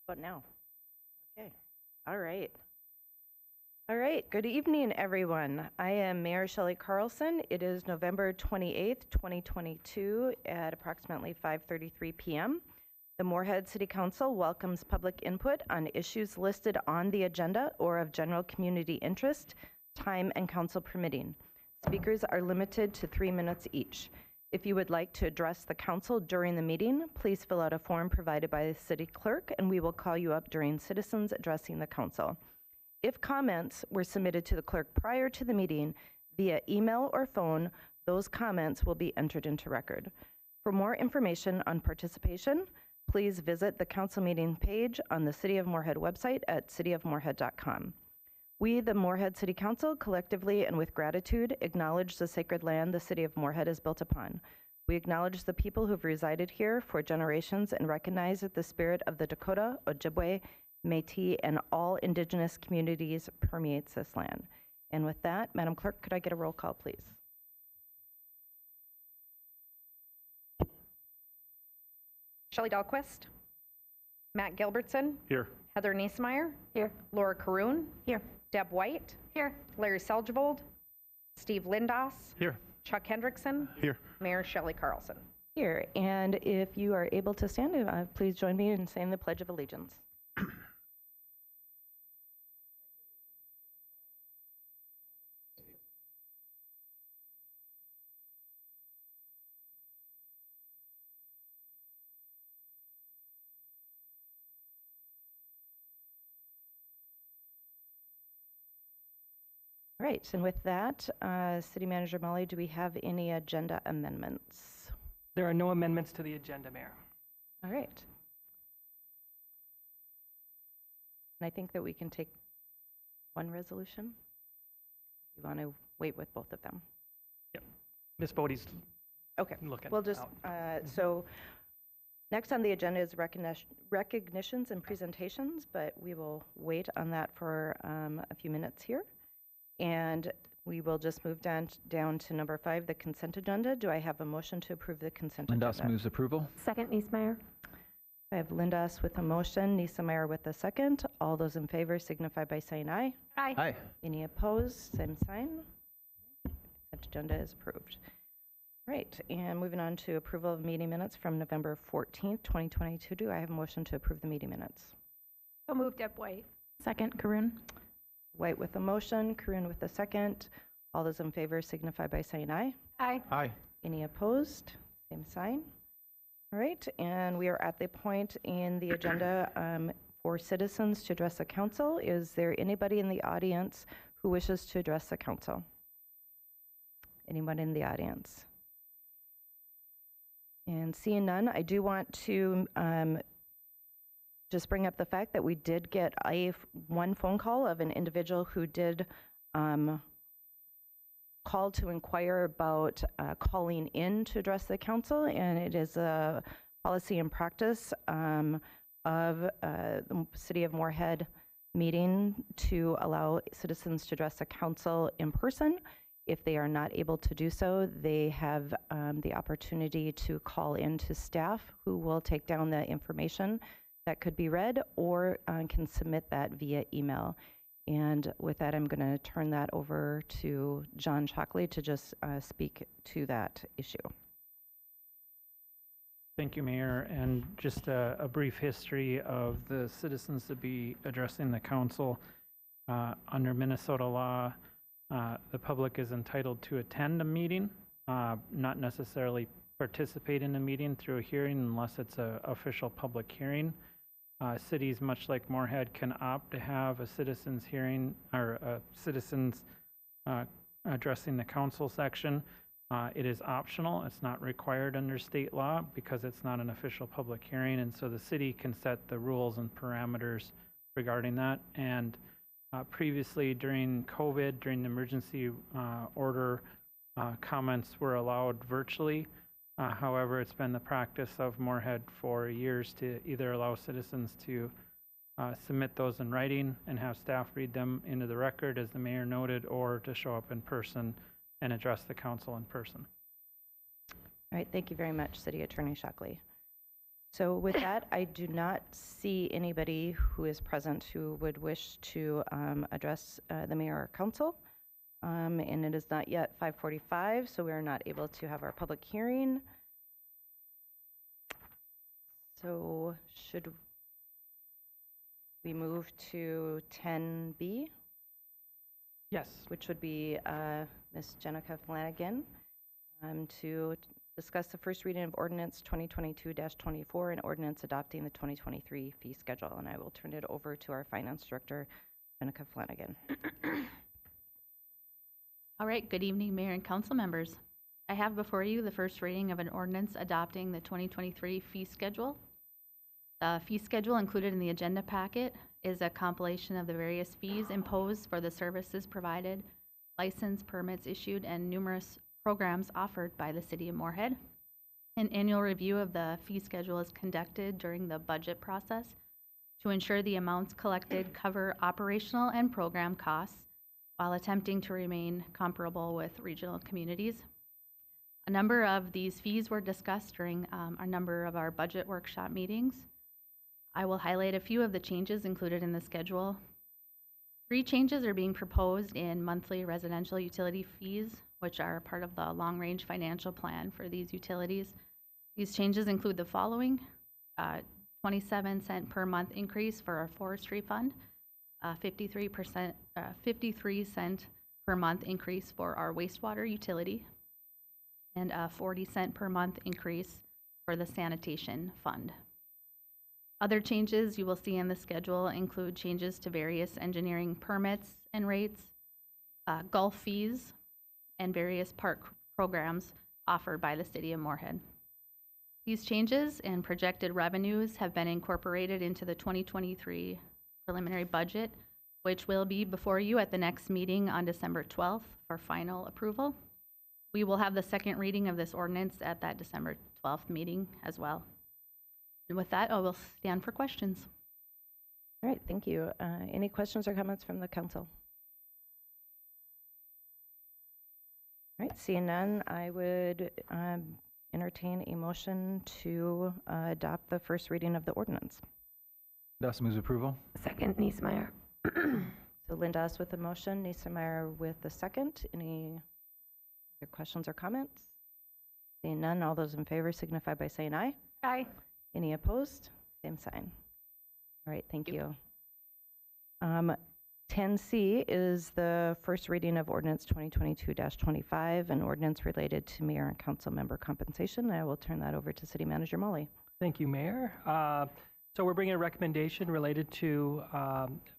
But now. Okay. All right. All right. Good evening, everyone. I am Mayor Shelley Carlson. It is November 28th, 2022 at approximately 5:33 p.m. The Moorhead City Council welcomes public input on issues listed on the agenda or of general community interest, time and council permitting. Speakers are limited to 3 minutes each. If you would like to address the council during the meeting, please fill out a form provided by the city clerk and we will call you up during citizens addressing the council. If comments were submitted to the clerk prior to the meeting via email or phone, those comments will be entered into record. For more information on participation, please visit the council meeting page on the City of Moorhead website at cityofmoorhead.com. We, the Moorhead City Council, collectively and with gratitude, acknowledge the sacred land the City of Moorhead is built upon. We acknowledge the people who've resided here for generations and recognize that the spirit of the Dakota, Ojibwe, Métis, and all indigenous communities permeates this land. And with that, Madam Clerk, could I get a roll call, please? Shelley Dahlquist. Matt Gilbertson. Here. Heather Niesemeyer. Here. Laura Caroon. Here. Deb White. Here. Larry Seljevold. Steve Lindas. Here. Chuck Hendrickson. Here. Mayor Shelley Carlson. Here. And if you are able to stand, please join me in saying the Pledge of Allegiance. All right, and with that, City Manager Molly, do we have any agenda amendments? There are no amendments to the agenda, Mayor. All right. And I think that we can take one resolution. You want to wait with both of them? Ms. Bodie's Okay, looking. we'll just, so next on the agenda is recognitions and presentations, but we will wait on that for a few minutes here. And we will just move down to number 5, the consent agenda. Do I have a motion to approve the consent agenda? Lindas moves approval. Second, Niesemeyer. I have Lindas with a motion, Niesemeyer with a second. All those in favor signify by saying aye. Aye. Aye. Any opposed? Same sign. Consent agenda is approved. Right, and moving on to approval of meeting minutes from November 14th, 2022. Do I have a motion to approve the meeting minutes? So moved, Deb White. Second, Caroon. White with a motion, Caroon with a second. All those in favor signify by saying aye. Aye. Aye. Any opposed? Same sign. All right, and we are at the point in the agenda for citizens to address the council. Is there anybody in the audience who wishes to address the council? Anyone in the audience? And seeing none, I do want to just bring up the fact that we did get one phone call of an individual who did call to inquire about calling in to address the council, and it is a policy and practice of the City of Moorhead meeting to allow citizens to address the council in person. If they are not able to do so, they have the opportunity to call in to staff who will take down the information that could be read or can submit that via email. And with that, I'm going to turn that over to John Shockley to just speak to that issue. Thank you, Mayor. And just a brief history of the citizens to be addressing the council. Under Minnesota law, the public is entitled to attend a meeting, not necessarily participate in a meeting through a hearing unless it's an official public hearing. Cities, much like Moorhead, can opt to have a citizens hearing or citizens addressing the council section. It is optional. It's not required under state law because it's not an official public hearing, and so the city can set the rules and parameters regarding that. And previously, during COVID, during the emergency order, comments were allowed virtually. However, it's been the practice of Moorhead for years to either allow citizens to submit those in writing and have staff read them into the record, as the mayor noted, or to show up in person and address the council in person. All right, thank you very much, City Attorney Shockley. So with that, I do not see anybody who is present who would wish to address the mayor or council. And it is not yet 5:45, so we are not able to have our public hearing. So should we move to 10B, Yes. which would be Ms. Jenica Flanagan, to discuss the first reading of ordinance 2022-24 and ordinance adopting the 2023 fee schedule. And I will turn it over to our finance director, Jenica Flanagan. All right, good evening, Mayor and council members. I have before you the first reading of an ordinance adopting the 2023 fee schedule. The fee schedule included in the agenda packet is a compilation of the various fees imposed for the services provided, license permits issued, and numerous programs offered by the City of Moorhead. An annual review of the fee schedule is conducted during the budget process to ensure the amounts collected cover operational and program costs while attempting to remain comparable with regional communities. A number of these fees were discussed during a number of our budget workshop meetings. I will highlight a few of the changes included in the schedule. 3 changes are being proposed in monthly residential utility fees, which are part of the long-range financial plan for these utilities. These changes include the following: 27-cent per month increase for our forestry fund, 53-cent per month increase for our wastewater utility, and a 40-cent per month increase for the sanitation fund. Other changes you will see in the schedule include changes to various engineering permits and rates, Gulf fees, and various park programs offered by the City of Moorhead. These changes and projected revenues have been incorporated into the 2023 preliminary budget, which will be before you at the next meeting on December 12th for final approval. We will have the second reading of this ordinance at that December 12th meeting as well. And with that, I will stand for questions. All right, thank you. Any questions or comments from the council? All right, seeing none, I would entertain a motion to adopt the first reading of the ordinance. Lindas moves approval. Second, Niesmeyer. So Lindas with the motion, Niesmeyer with the second. Any other questions or comments? Seeing none, all those in favor signify by saying aye. Aye. Any opposed? Same sign. All right, thank you. 10C is the first reading of ordinance 2022-25, an ordinance related to mayor and council member compensation. I will turn that over to City Manager Molly. Thank you, Mayor. So we're bringing a recommendation related to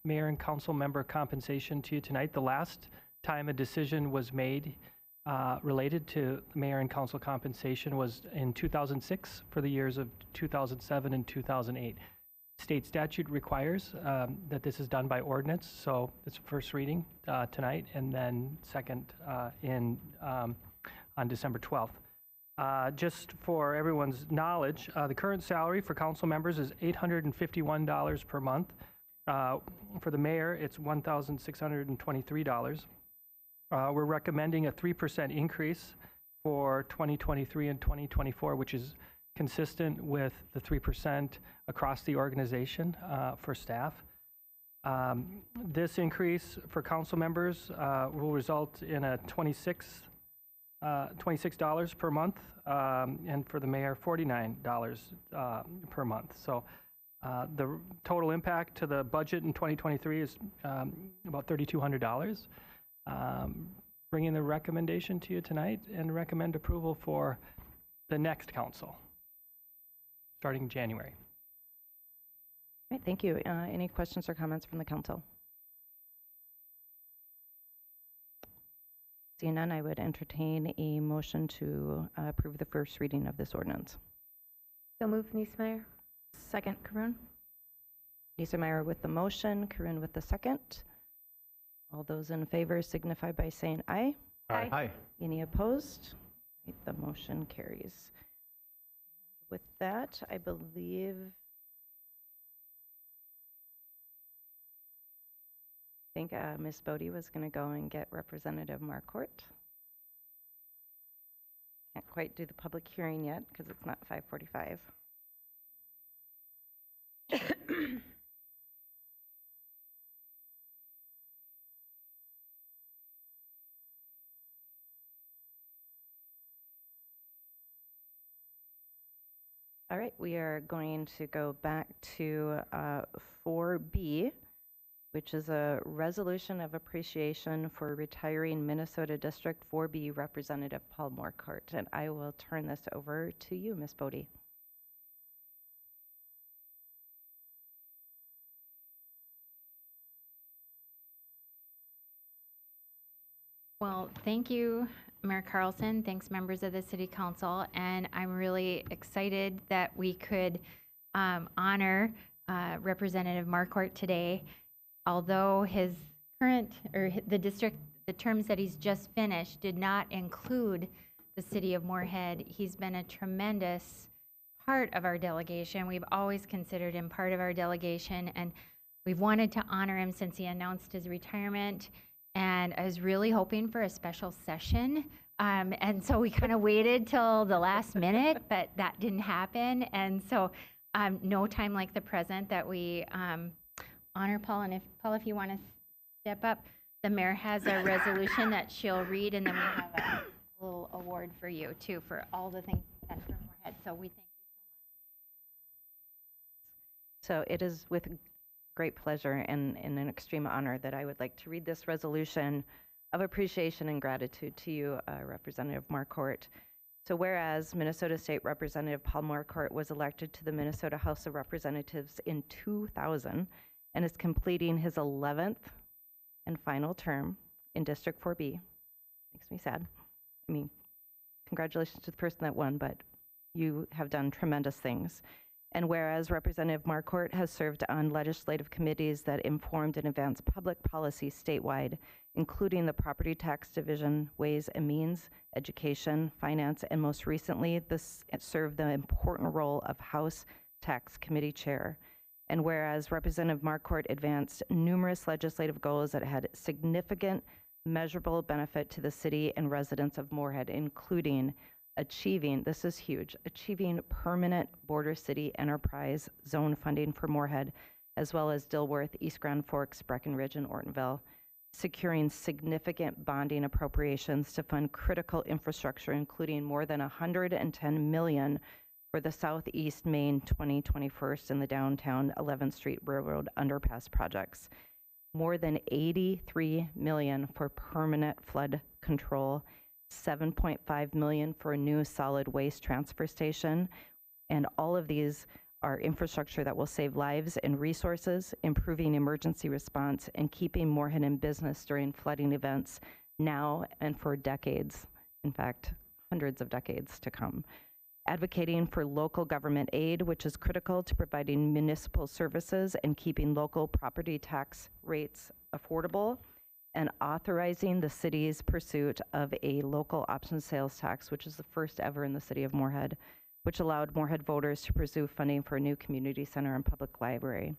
mayor and council member compensation to you tonight. The last time a decision was made related to mayor and council compensation was in 2006 for the years of 2007 and 2008. State statute requires that this is done by ordinance, so it's first reading tonight, and then second on December 12th. Just for everyone's knowledge, the current salary for council members is $851 per month. For the mayor, it's $1,623. We're recommending a 3% increase for 2023 and 2024, which is consistent with the 3% across the organization for staff. This increase for council members will result in a $26 per month, and for the mayor, $49 per month. So the total impact to the budget in 2023 is about $3,200. Bringing the recommendation to you tonight and recommend approval for the next council, starting January. All right, thank you. Any questions or comments from the council? Seeing none, I would entertain a motion to approve the first reading of this ordinance. So moved, Niesmeyer. Second, Karun. Niesmeyer with the motion, Karun with the second. All those in favor signify by saying aye. Aye. Aye. Any opposed? Right, the motion carries. With that, I believe Ms. Bodie was going to go and get Representative Marcourt. Can't quite do the public hearing yet because it's not 5:45. All right, we are going to go back to 4B, which is a resolution of appreciation for retiring Minnesota District 4B Representative Paul Moorhead. And I will turn this over to you, Ms. Bodie. Well, thank you, Mayor Carlson. Thanks, members of the City Council. And I'm really excited that we could honor Representative Marquardt today. Although his current, or the terms that he's just finished did not include the City of Moorhead, he's been a tremendous part of our delegation. We've always considered him part of our delegation, and we've wanted to honor him since he announced his retirement. And I was really hoping for a special session. And so we kind of waited till the last minute, but that didn't happen. And so no time like the present that we honor Paul. And Paul, if you want to step up, the mayor has a resolution that she'll read, and then we have a little award for you too for all the things you've done for Moorhead. So we thank you so much. So it is with great pleasure and an extreme honor that I would like to read this resolution of appreciation and gratitude to you, Representative Marquardt. So whereas Minnesota State Representative Paul Moorhead was elected to the Minnesota House of Representatives in 2000 and is completing his 11th and final term in District 4B. Makes me sad. I mean, congratulations to the person that won, but you have done tremendous things. And whereas Representative Marquardt has served on legislative committees that informed and advanced public policy statewide, including the Property Tax Division, Ways and Means, Education, Finance, and most recently, this served the important role of House Tax Committee Chair. And whereas Representative Marquardt advanced numerous legislative goals that had significant measurable benefit to the city and residents of Moorhead, including achieving, this is huge, achieving permanent border city enterprise zone funding for Moorhead, as well as Dilworth, East Grand Forks, Breckenridge, and Ortonville, securing significant bonding appropriations to fund critical infrastructure, including more than $110 million for the Southeast Main 2021st and the downtown 11th Street Railroad underpass projects, more than $83 million for permanent flood control, $7.5 million for a new solid waste transfer station. And all of these are infrastructure that will save lives and resources, improving emergency response, and keeping Moorhead in business during flooding events now and for decades, in fact, hundreds of decades to come. Advocating for local government aid, which is critical to providing municipal services and keeping local property tax rates affordable, and authorizing the city's pursuit of a local option sales tax, which is the first ever in the city of Moorhead, which allowed Moorhead voters to pursue funding for a new community center and public library.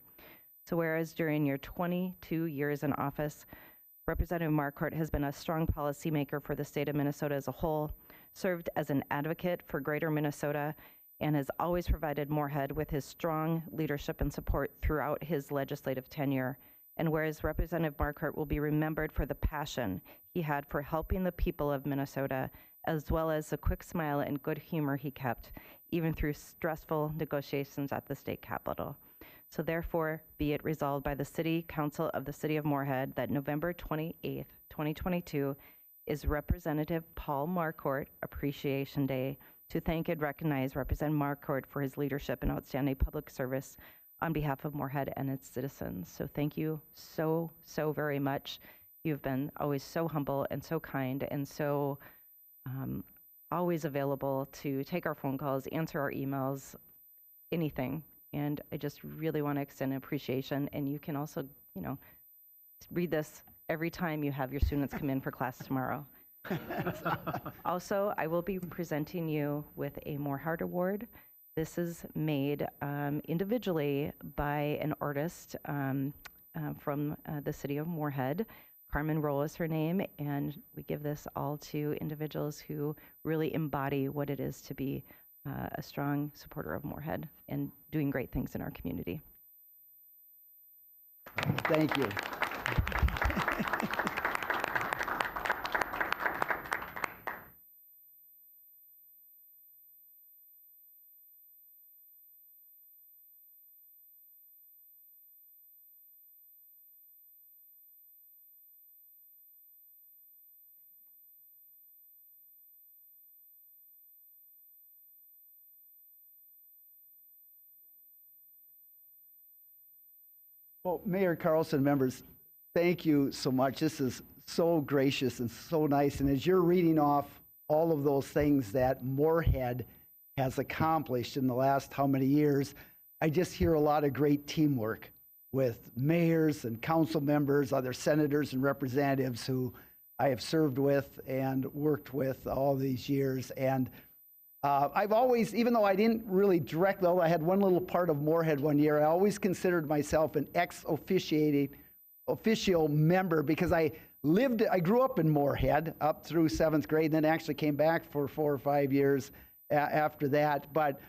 So whereas during your 22 years in office, Representative Marquardt has been a strong policymaker for the state of Minnesota as a whole, served as an advocate for greater Minnesota, and has always provided Moorhead with his strong leadership and support throughout his legislative tenure. And whereas Representative Marquardt will be remembered for the passion he had for helping the people of Minnesota, as well as the quick smile and good humor he kept, even through stressful negotiations at the state capitol. So therefore, be it resolved by the City Council of the City of Moorhead that November 28th, 2022 is Representative Paul Marquardt Appreciation Day, to thank and recognize Representative Marquardt for his leadership and outstanding public service on behalf of Moorhead and its citizens. So thank you so, so very much. You've been always so humble and so kind and so always available to take our phone calls, answer our emails, anything. And I just really want to extend appreciation. And you can also, you know, read this every time you have your students come in for class tomorrow. Also, I will be presenting you with a Moorhead Award. This is made individually by an artist from the city of Moorhead. Carmen Roll is her name, and we give this all to individuals who really embody what it is to be a strong supporter of Moorhead and doing great things in our community. Thank you. Well, Mayor Carlson, members, thank you so much. This is so gracious and so nice. And as you're reading off all of those things that Moorhead has accomplished in the last how many years, I just hear a lot of great teamwork with mayors and council members, other senators and representatives who I have served with and worked with all these years. And I've always, even though I didn't really directly, although I had one little part of Moorhead one year, I always considered myself an official member because I grew up in Moorhead up through 7th grade, and then actually came back for 4 or 5 years after that. But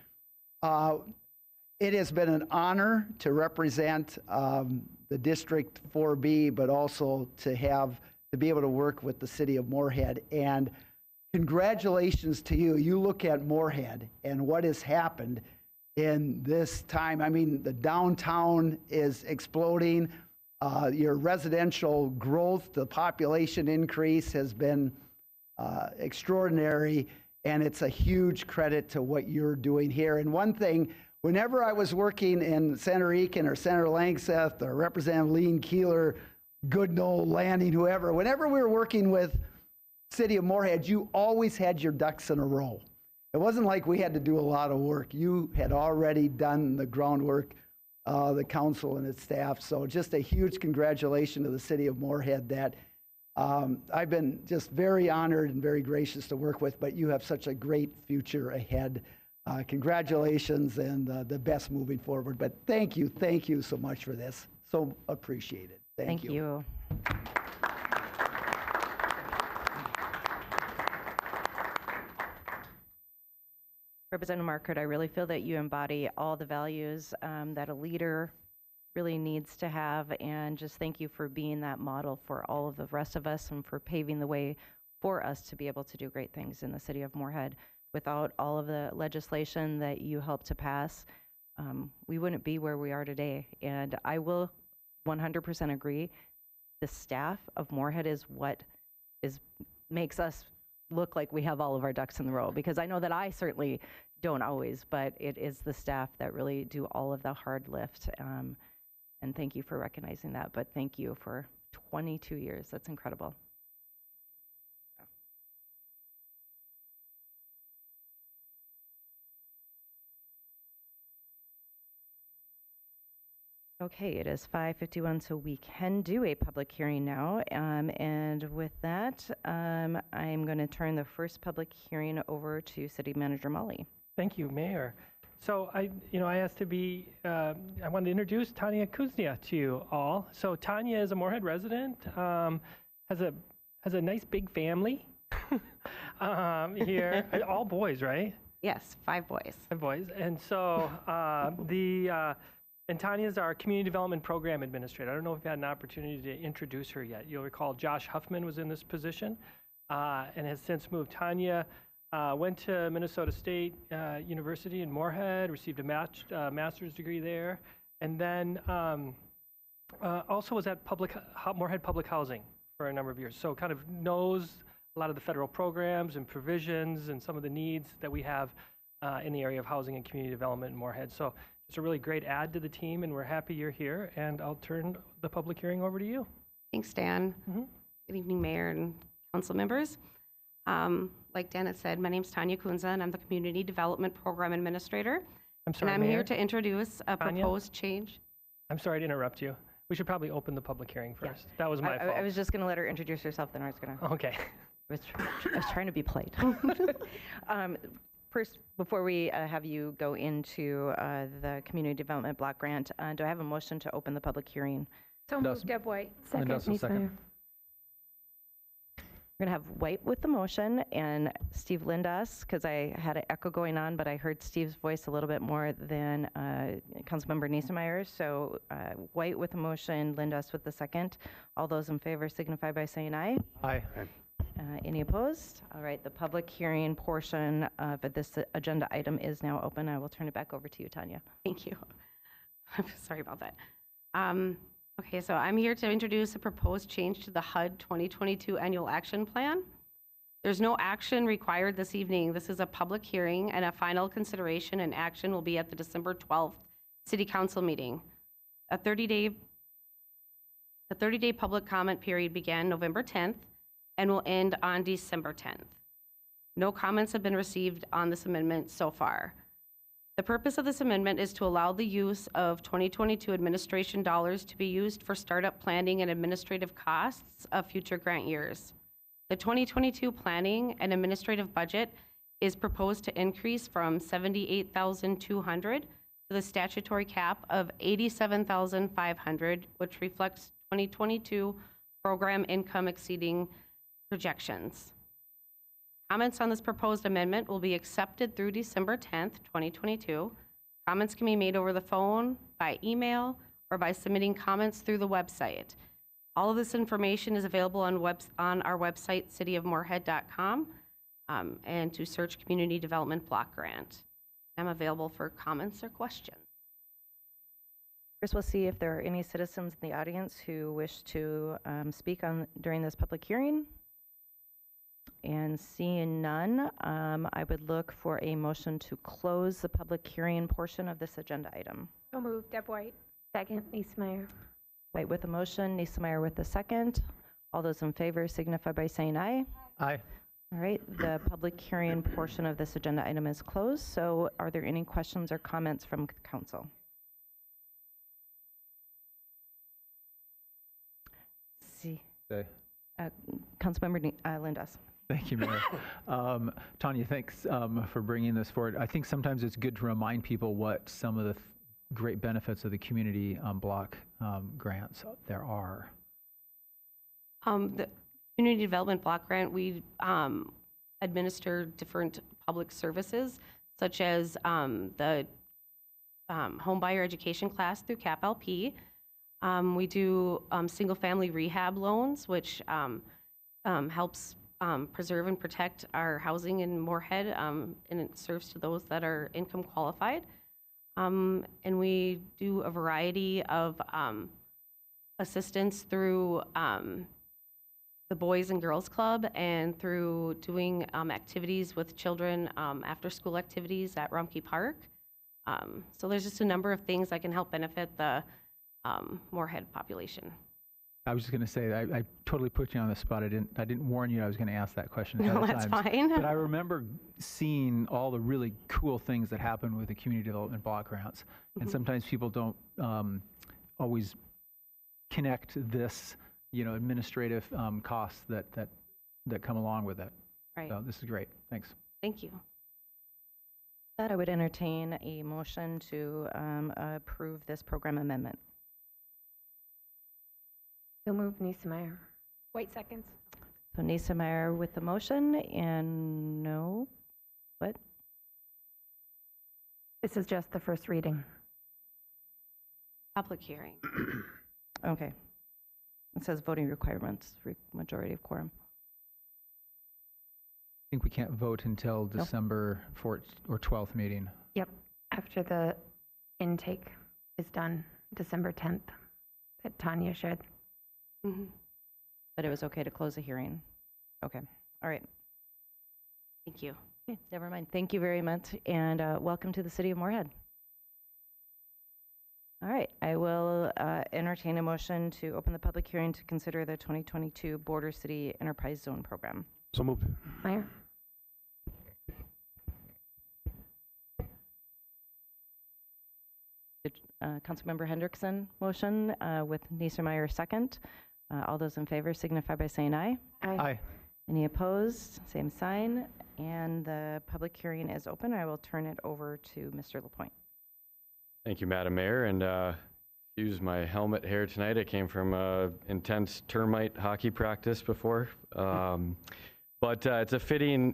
it has been an honor to represent the District 4B, but also to be able to work with the city of Moorhead. And congratulations to you. You look at Moorhead and what has happened in this time. I mean, the downtown is exploding. Your residential growth, the population increase has been extraordinary, and it's a huge credit to what you're doing here. And one thing, whenever I was working in Senator Eakin or Senator Langseth or Representative Lean Keeler, Goodnow, Lanning, whoever, whenever we were working with City of Moorhead, you always had your ducks in a row. It wasn't like we had to do a lot of work. You had already done the groundwork, the council and its staff. So just a huge congratulations to the City of Moorhead that I've been just very honored and very gracious to work with, but you have such a great future ahead. Congratulations and the best moving forward. But thank you so much for this. So appreciated. Thank you. Representative Markert, I really feel that you embody all the values that a leader really needs to have, and just thank you for being that model for all of the rest of us and for paving the way for us to be able to do great things in the city of Moorhead. Without all of the legislation that you helped to pass, we wouldn't be where we are today. And I will 100% agree, the staff of Moorhead is what makes us look like we have all of our ducks in the row, because I know that I certainly don't always, but it is the staff that really do all of the hard lift. And thank you for recognizing that, but thank you for 22 years. That's incredible. Okay, it is 5:51, so we can do a public hearing now. And with that, I'm going to turn the first public hearing over to City Manager Molly. Thank you, Mayor. So I asked to be, I wanted to introduce Tanya Kuznia to you all. So Tanya is a Moorhead resident, has a nice big family here, all boys, right? Yes, 5 boys. 5 boys. And so and Tanya is our Community Development Program Administrator. I don't know if you've had an opportunity to introduce her yet. You'll recall Josh Huffman was in this position and has since moved. Tanya went to Minnesota State University in Moorhead, received a master's degree there, and then also was at Moorhead Public Housing for a number of years. So kind of knows a lot of the federal programs and provisions and some of the needs that we have in the area of housing and community development in Moorhead. So it's a really great add to the team, and we're happy you're here. And I'll turn the public hearing over to you. Thanks, Dan. Mm-hmm. Good evening, Mayor and council members. Like Dan had said, my name's Tanya Kunza, and I'm the Community Development Program Administrator. I'm sorry, and I'm Mayor? here to introduce a Tanya? proposed change. I'm sorry to interrupt you. We should probably open the public hearing first. That was my fault. I was just going to let her introduce herself, then I was going to. Okay. I was trying to be polite. First, before we have you go into the Community Development Block Grant, do I have a motion to open the public hearing? So moved, Deb White. Second. We're going to have White with the motion and Steve Lindas, because I had an echo going on, but I heard Steve's voice a little bit more than Councilmember Niesemeyer. So White with the motion, Lindas with the second. All those in favor signify by saying aye. Aye. Any opposed? All right, the public hearing portion of this agenda item is now open. I will turn it back over to you, Tanya. Thank you. I'm sorry about that. Okay, so I'm here to introduce a proposed change to the HUD 2022 Annual Action Plan. There's no action required this evening. This is a public hearing, and a final consideration and action will be at the December 12th City Council meeting. A 30-day The 30-day public comment period began November 10th and will end on December 10th. No comments have been received on this amendment so far. The purpose of this amendment is to allow the use of 2022 administration dollars to be used for startup planning and administrative costs of future grant years. The 2022 planning and administrative budget is proposed to increase from $78,200 to the statutory cap of $87,500, which reflects 2022 program income exceeding projections. Comments on this proposed amendment will be accepted through December 10th, 2022. Comments can be made over the phone, by email, or by submitting comments through the website. All of this information is available on our website, cityofmoorhead.com, and to search Community Development Block Grant. I'm available for comments or questions. First, we'll see if there are any citizens in the audience who wish to speak during this public hearing. And seeing none, I would look for a motion to close the public hearing portion of this agenda item. So moved. Deb White. Second. Niesmeyer. White with a motion, Niesemeyer with a second. All those in favor signify by saying aye. Aye. All right, the public hearing portion of this agenda item is closed. So are there any questions or comments from council? See. Councilmember Lindas. Thank you, Mayor. Tanya, thanks for bringing this forward. I think sometimes it's good to remind people what some of the great benefits of the community block grants there are. The Community Development Block Grant, we administer different public services, such as the home buyer education class through CAP-LP. We do single-family rehab loans, which helps preserve and protect our housing in Moorhead, and it serves to those that are income qualified. And we do a variety of assistance through the Boys and Girls Club and through doing activities with children, after-school activities at Rumpke Park. So there's just a number of things that can help benefit the Moorhead population. I was just going to say, I totally put you on the spot. I didn't warn you I was going to ask that question ahead No, of that's time. fine. But I remember seeing all the really cool things that happen with the community development block grants. And sometimes people don't always connect this, administrative costs that come along with it. Right. So this is great. Thanks. Thank you. That I would entertain a motion to approve this program amendment. So moved. Niesmeyer. White seconds. So Niesemeyer with the motion, and no, what? This is just the first reading. Public hearing. Okay. It says voting requirements, majority of quorum. I think we can't vote until December 4th or 12th meeting. Yep. After the intake is done, December 10th, that Tanya shared. But it was okay to close the hearing. Okay. All right. Thank you. Okay, never mind. Thank you very much, and welcome to the city of Moorhead. All right, I will entertain a motion to open the public hearing to consider the 2022 Border City Enterprise Zone Program. So moved. Meyer. Councilmember Hendrickson motion with Niesemeyer second. All those in favor signify by saying aye. Aye. Any opposed? Same sign. And the public hearing is open. I will turn it over to Mr. LaPointe. Thank you, Madam Mayor, and excuse my helmet hair tonight. I came from intense termite hockey practice before, but it's a fitting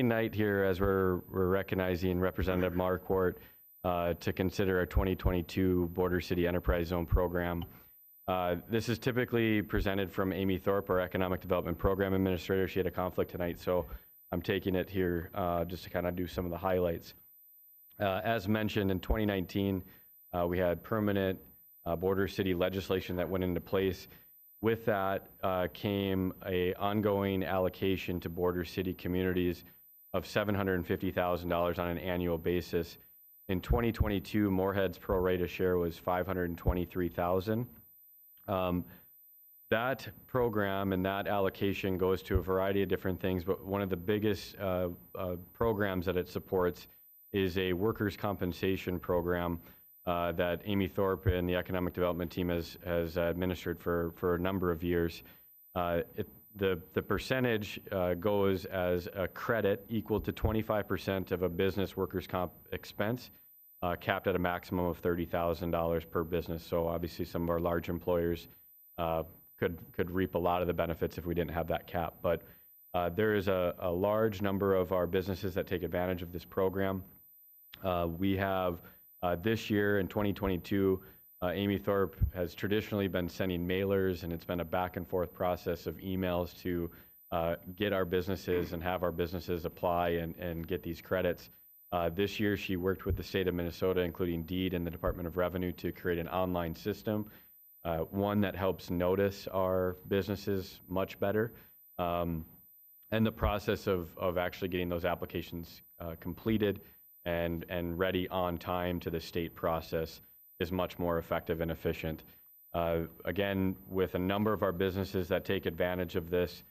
night here as we're recognizing Representative Marquardt to consider our 2022 Border City Enterprise Zone program. This is typically presented from Amy Thorpe, our Economic Development Program Administrator. She had a conflict tonight, so I'm taking it here just to kind of do some of the highlights. As mentioned, in 2019, we had permanent border city legislation that went into place. With that came an ongoing allocation to border city communities of $750,000 on an annual basis. In 2022, Moorhead's pro rata share was $523,000. that program and that allocation goes to a variety of different things, but one of the biggest programs that it supports is a workers' compensation program that Amy Thorpe and the economic development team has administered for a number of years. The percentage goes as a credit equal to 25% of a business workers' comp expense, capped at a maximum of $30,000 per business. So obviously some of our large employers could reap a lot of the benefits if we didn't have that cap. But there is a large number of our businesses that take advantage of this program. We have this year in 2022, Amy Thorpe has traditionally been sending mailers, and it's been a back and forth process of emails to get our businesses and have our businesses apply and get these credits. This year, she worked with the state of Minnesota, including DEED and the Department of Revenue, to create an online system, one that helps notice our businesses much better. And the process of actually getting those applications completed and ready on time to the state process is much more effective and efficient. Again, with a number of our businesses that take advantage of this,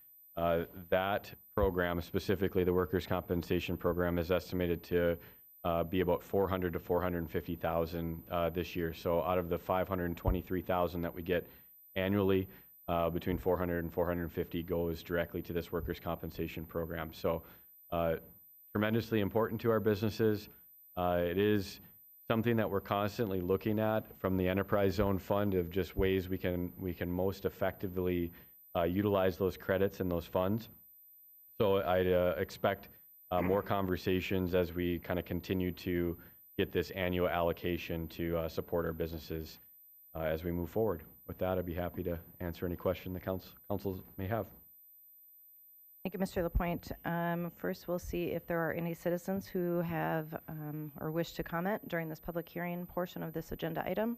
that program, specifically the workers' compensation program, is estimated to be about 400 to 450,000 this year. So out of the 523,000 that we get annually, between 400 and 450 goes directly to this workers' compensation program. So tremendously important to our businesses. It is something that we're constantly looking at from the Enterprise Zone Fund of just ways we can most effectively utilize those credits and those funds. So I'd expect more conversations as we kind of continue to get this annual allocation to support our businesses as we move forward. With that, I'd be happy to answer any question the council may have. Thank you, Mr. Lapointe. First, we'll see if there are any citizens who have or wish to comment during this public hearing portion of this agenda item.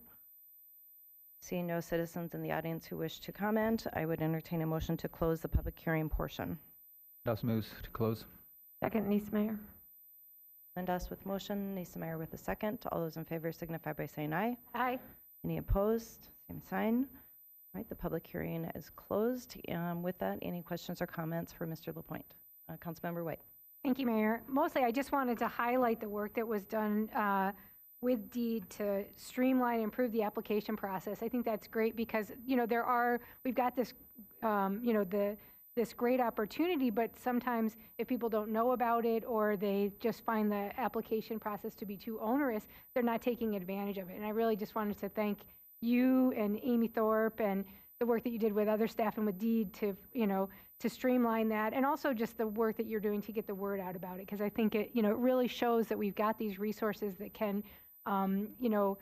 Seeing no citizens in the audience who wish to comment, I would entertain a motion to close the public hearing portion. Douse moves to close. Second, Niesmeyer. Lindas with motion, Niesemeyer with a second. All those in favor signify by saying aye. Aye. Any opposed? Same sign. All right, the public hearing is closed. With that, any questions or comments for Mr. Lapointe? Councilmember White. Thank you, Mayor. Mostly, I just wanted to highlight the work that was done with DEED to streamline and improve the application process. I think that's great because, you know, we've got this, you know, this great opportunity, but sometimes if people don't know about it or they just find the application process to be too onerous, they're not taking advantage of it. And I really just wanted to thank you and Amy Thorpe and the work that you did with other staff and with DEED to, you know, to streamline that, and also just the work that you're doing to get the word out about it, because I think it, you know, it really shows that we've got these resources that can, you know,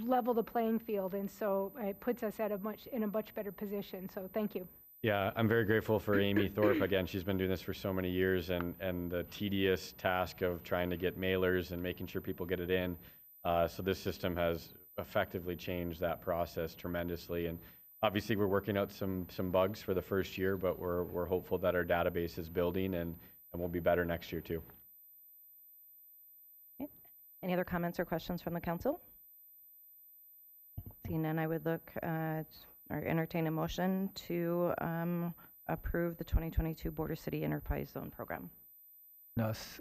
level the playing field, and so it puts us in a much better position. So thank you. Yeah, I'm very grateful for Amy Thorpe. Again, she's been doing this for so many years, and the tedious task of trying to get mailers and making sure people get it in. So this system has effectively changed that process tremendously. And obviously, we're working out some bugs for the first year, but we're hopeful that our database is building and will be better next year too. Okay. Any other comments or questions from the council? Seeing none, I would look or entertain a motion to approve the 2022 Border City Enterprise Zone Program. Douse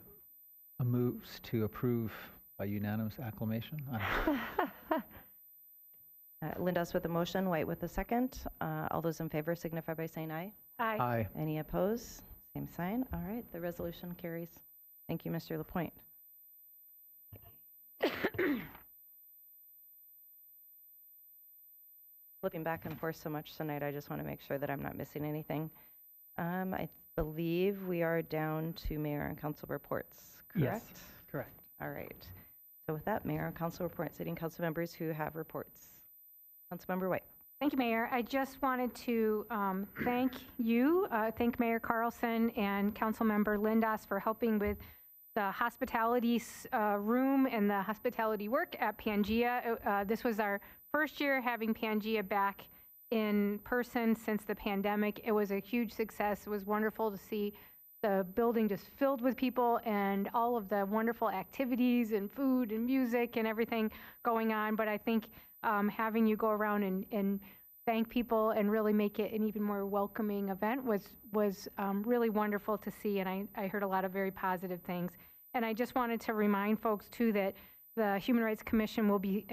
moves to approve by unanimous acclamation. Lindas with a motion, White with a second. All those in favor signify by saying aye. Aye. Aye. Any opposed? Same sign. All right, the resolution carries. Thank you, Mr. Lapointe. Flipping back and forth so much tonight, I just want to make sure that I'm not missing anything. I believe we are down to mayor and council reports, correct? Yes, correct. All right. So with that, mayor and council reports, sitting council members who have reports. Councilmember White. Thank you, Mayor. I just wanted to thank you, thank Mayor Carlson and Councilmember Lindas for helping with the hospitality room and the hospitality work at Pangea. This was our first year having Pangea back in person since the pandemic. It was a huge success. It was wonderful to see the building just filled with people and all of the wonderful activities and food and music and everything going on. But I think having you go around and thank people and really make it an even more welcoming event was really wonderful to see, and I heard a lot of very positive things. And I just wanted to remind folks too that the Human Rights Commission will be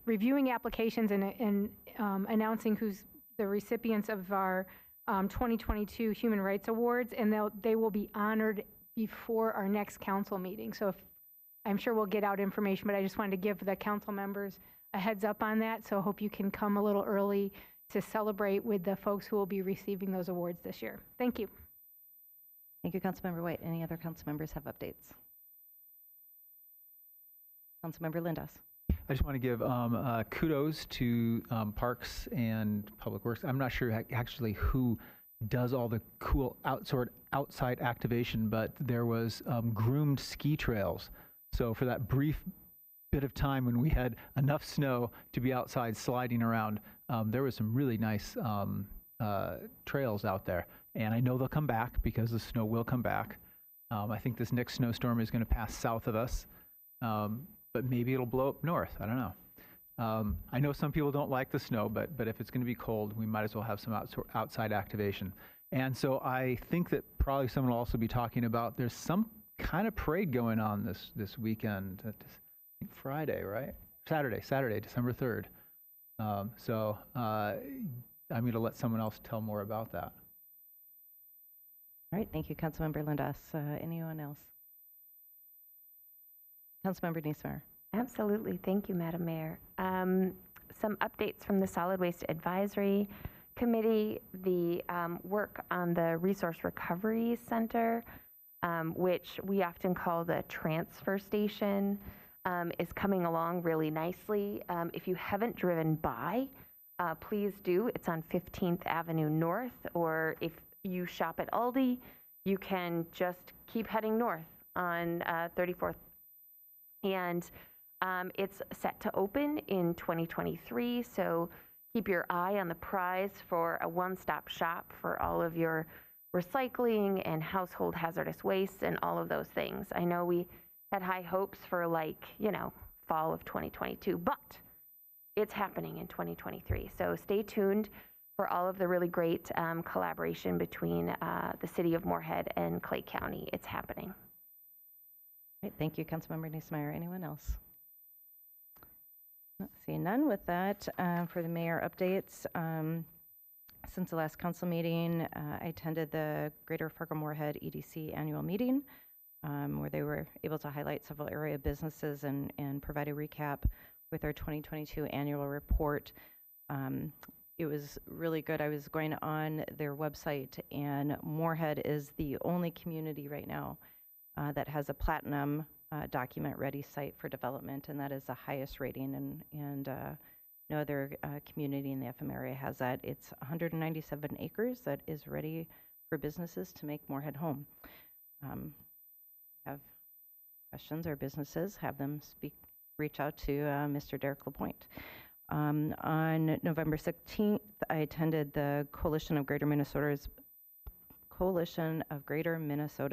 reviewing applications and announcing who's the recipients of our 2022 Human Rights Awards, and they will be honored before our next council meeting. So I'm sure we'll get out information, but I just wanted to give the council members a heads up on that. So I hope you can come a little early to celebrate with the folks who will be receiving those awards this year. Thank you. Thank you, Councilmember White. Any other council members have updates? Councilmember Lindas. I just want to give kudos to Parks and Public Works. I'm not sure actually who does all the cool outside activation, but there was groomed ski trails. So for that brief bit of time when we had enough snow to be outside sliding around, there was some really nice trails out there. And I know they'll come back because the snow will come back. I think this next snowstorm is going to pass south of us, but maybe it'll blow up north. I don't know. I know some people don't like the snow, but if it's going to be cold, we might as well have some outside activation. And so I think that probably someone will also be talking about there's some kind of parade going on this weekend. I think Friday, right? Saturday, December 3rd. So I'm going to let someone else tell more about that. All right, thank you, Councilmember Lindas. Anyone else? Councilmember Niesmeyer. Absolutely. Thank you, Madam Mayor. Some updates from the Solid Waste Advisory Committee. The work on the Resource Recovery Center, which we often call the transfer station, is coming along really nicely. If you haven't driven by, please do. It's on 15th Avenue North, or if you shop at Aldi, you can just keep heading north on 34th. And it's set to open in 2023, so keep your eye on the prize for a one-stop shop for all of your recycling and household hazardous waste and all of those things. I know we had high hopes for fall of 2022, but it's happening in 2023. So stay tuned for all of the really great collaboration between the city of Moorhead and Clay County. It's happening. Right, thank you, Councilmember Niesmeyer. Anyone else? Seeing none. With that, for the mayor updates, since the last council meeting, I attended the Greater Fargo-Moorhead EDC annual meeting, where they were able to highlight several area businesses and provide a recap with our 2022 annual report. It was really good. I was going on their website, and Moorhead is the only community right now that has a platinum document-ready site for development, and that is the highest rating, and no other community in the FM area has that. It's 197 acres that is ready for businesses to make Moorhead home. Have questions or businesses, have them reach out to Mr. Derek LaPointe. On November 16th, I attended the Coalition of Greater Minnesota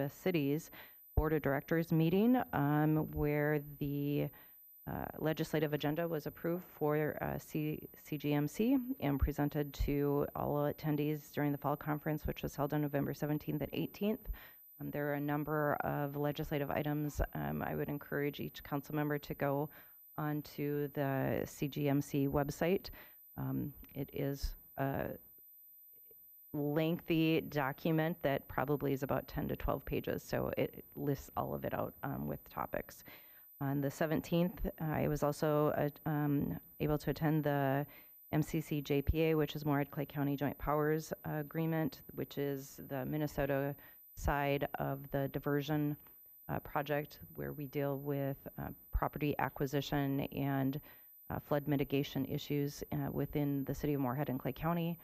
Cities Board of Directors meeting, where the legislative agenda was approved for CGMC and presented to all attendees during the fall conference, which was held on November 17th and 18th. There are a number of legislative items. I would encourage each council member to go onto the CGMC website. It is a lengthy document that probably is about 10 to 12 pages, so it lists all of it out with topics. On the 17th, I was also able to attend the MCC JPA, which is Moorhead Clay County Joint Powers Agreement, which is the Minnesota side of the diversion project, where we deal with property acquisition and flood mitigation issues within the city of Moorhead and Clay County.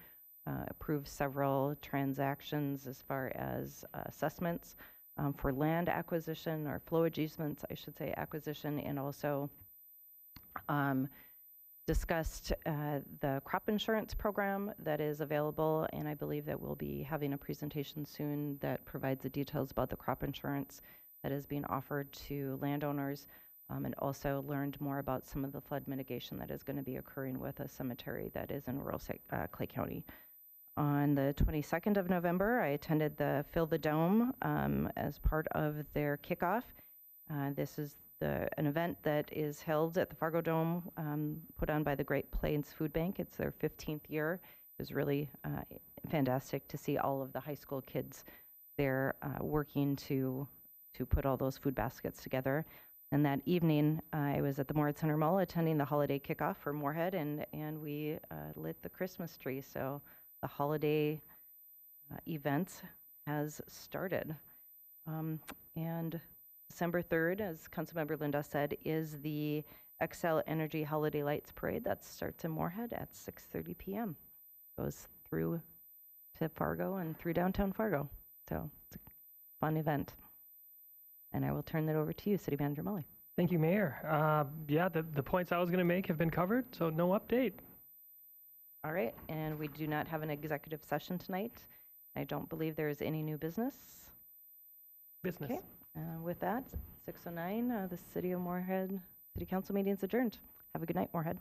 Approved several transactions as far as assessments for land acquisition, or flow adjustments, I should say, acquisition, and also discussed the crop insurance program that is available, and I believe that we'll be having a presentation soon that provides the details about the crop insurance that is being offered to landowners. and also learned more about some of the flood mitigation that is going to be occurring with a cemetery that is in rural Clay County. On the 22nd of November, I attended the Fill the Dome as part of their kickoff. This is an event that is held at the Fargo Dome, put on by the Great Plains Food Bank. It's their 15th year. It was really fantastic to see all of the high school kids there working to put all those food baskets together. And that evening, I was at the Moorhead Center Mall attending the holiday kickoff for Moorhead, and we lit the Christmas tree. So the holiday event has started. And December 3rd, as Councilmember Linda said, is the Xcel Energy Holiday Lights Parade. That starts in Moorhead at 6:30 p.m. Goes through to Fargo and through downtown Fargo. So it's a fun event. And I will turn that over to you, City Manager Mully. Thank you, Mayor. Yeah, the points I was going to make have been covered, so no update. All right, and we do not have an executive session tonight. I don't believe there is any new business. Business. Okay, with that, 6:09, the City of Moorhead City Council meeting is adjourned. Have a good night, Moorhead.